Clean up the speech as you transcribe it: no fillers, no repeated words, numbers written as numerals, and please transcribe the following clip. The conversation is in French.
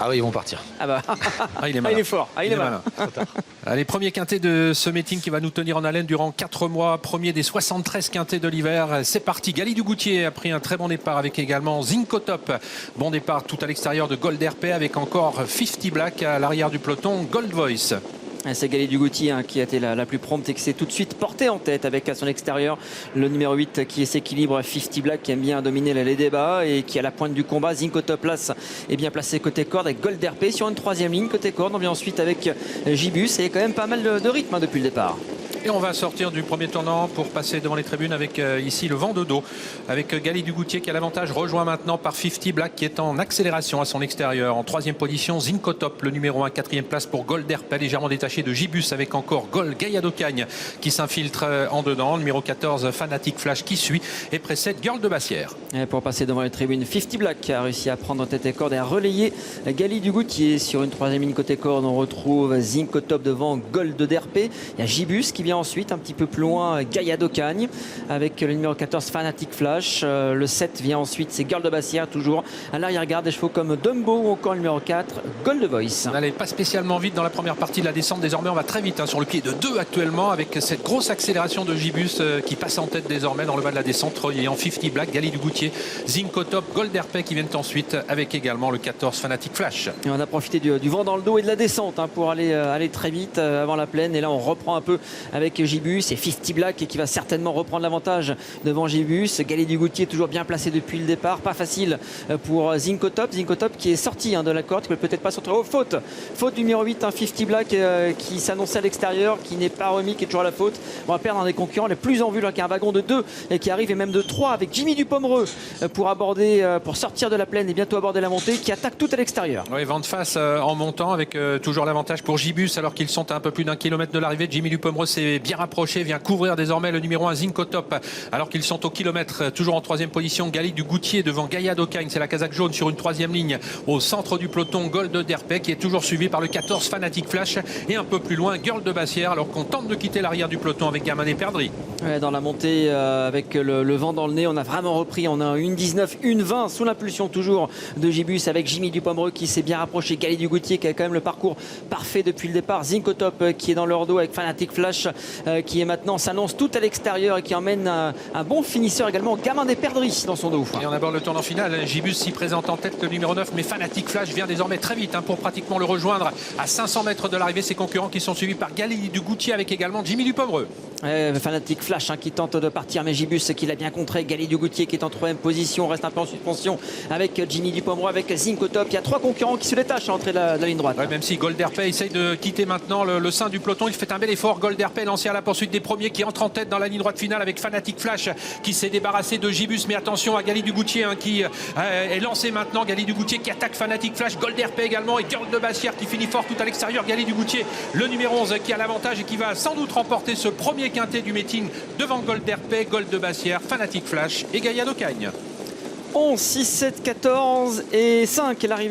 Ah oui, ils vont partir. Ah bah, Il est malin. il est fort. Il est malin. Allez, premier quintet de ce meeting qui va nous tenir en haleine durant 4 mois. Premier des 73 quintets de l'hiver. C'est parti. Gali du Goutier a pris un très bon départ avec également Zinco Top. Bon départ tout à l'extérieur de Gold RP avec encore 50 Black à l'arrière du peloton. Gold Voice. C'est Gali du Goutier qui a été la plus prompte et qui s'est tout de suite porté en tête avec à son extérieur le numéro 8 qui s'équilibre, 50 Black qui aime bien dominer les débats et qui à la pointe du combat. Zinco Top place est bien placé côté corde avec Gold RP sur une troisième ligne côté corde. On vient ensuite avec Gibus et quand même pas mal de rythme depuis le départ. Et on va sortir du premier tournant pour passer devant les tribunes avec ici le vent de dos. Avec Gali du Goutier qui a l'avantage, rejoint maintenant par 50 Black qui est en accélération à son extérieur. En troisième position, Zinco Top, le numéro 1, quatrième place pour Gold RP, légèrement détaché de Gibus avec encore Gold Gaillado Cagne qui s'infiltre en dedans. Numéro 14, Fanatic Flash qui suit et précède Girl de Bassière. Et pour passer devant les tribunes, 50 Black a réussi à prendre tête et corde et à relayer Gali du Goutier. Sur une troisième ligne côté corde, on retrouve Zinco Top devant Gold d'RP. Il y a Gibus qui vient ensuite un petit peu plus loin Gaillado Cagne avec le numéro 14 Fanatic Flash. Le 7 vient ensuite, c'est Girl de Bassière toujours à l'arrière-garde, des chevaux comme Dumbo ou encore le numéro 4 Gold Voice. On n'allait pas spécialement vite dans la première partie de la descente. Désormais on va très vite sur le pied de 2 actuellement avec cette grosse accélération de Gibus qui passe en tête désormais dans le bas de la descente, reliant 50 Black, Gali du Goutier, Zinco Top, Gold RP qui viennent ensuite avec également le 14 Fanatic Flash. Et on a profité du vent dans le dos et de la descente pour aller très vite avant la plaine. Et là on reprend un peu avec Gibus et 50 Black qui va certainement reprendre l'avantage devant Gibus. Gali du Goutier toujours bien placé depuis le départ. Pas facile pour Zinco Top. Zinco Top qui est sorti de la corde, qui ne peut peut-être pas sortir. Oh, faute numéro 8, 50 Black qui s'annonçait à l'extérieur, qui n'est pas remis, qui est toujours à la faute. On va perdre un des concurrents les plus en vue, là, qui a un wagon de 2 et qui arrive, et même de 3 avec Jimmy Dupomereux pour sortir de la plaine et bientôt aborder la montée, qui attaque tout à l'extérieur. Oui, vent de face en montant avec toujours l'avantage pour Gibus alors qu'ils sont à un peu plus d'1 kilomètre de l'arrivée. Jimmy Dupomereux s'est bien rapproché, vient couvrir désormais le numéro 1 Zinco Top alors qu'ils sont au kilomètre, toujours en troisième position. Gali du Goutier devant Gaillado Cagne, c'est la casaque jaune sur une troisième ligne au centre du peloton. Gold d'RP qui est toujours suivi par le 14 Fanatic Flash et un peu plus loin Girl de Bassière alors qu'on tente de quitter l'arrière du peloton avec Gamin et Perdri. Ouais, dans la montée avec le vent dans le nez, on a vraiment repris, on a une 19, une 20 sous l'impulsion toujours de Gibus avec Jimmy Dupomereux qui s'est bien rapproché, Gali du Goutier qui a quand même le parcours parfait depuis le départ, Zinco Top qui est dans leur dos avec Fanatic Flash qui est maintenant s'annonce tout à l'extérieur et qui emmène un bon finisseur également, Gamin des Perdris dans son dos. Et on aborde le tournant final, Gibus s'y présente en tête, le numéro 9, mais Fanatic Flash vient désormais très vite pour pratiquement le rejoindre à 500 mètres de l'arrivée. Ses concurrents qui sont suivis par Gali du Goutier avec également Jimmy Dupomereux. Fanatic Flash qui tente de partir, mais Gibus qui l'a bien contré. Gali du Goutier qui est en troisième position, reste un peu en suspension avec Jimmy Dupomereux, avec Zinco Top. Il y a 3 concurrents qui se détachent à l'entrée de la ligne droite. Ouais, même si Gold RP essaye de quitter maintenant le sein du peloton, il fait un bel effort. Gold RP lancé à la poursuite des premiers qui entre en tête dans la ligne droite finale avec Fanatic Flash qui s'est débarrassé de Gibus, mais attention à Gali du Goutier qui est lancé maintenant. Gali du Goutier qui attaque Fanatic Flash, Gold RP également et Girl de Bassière qui finit fort tout à l'extérieur. Gali du Goutier, le numéro 11 qui a l'avantage et qui va sans doute remporter ce premier quintet du meeting devant Gold RP, Gold de Bassière, Fanatic Flash et Gaillado Cagne. 11, 6, 7, 14 et 5 l'arrivée.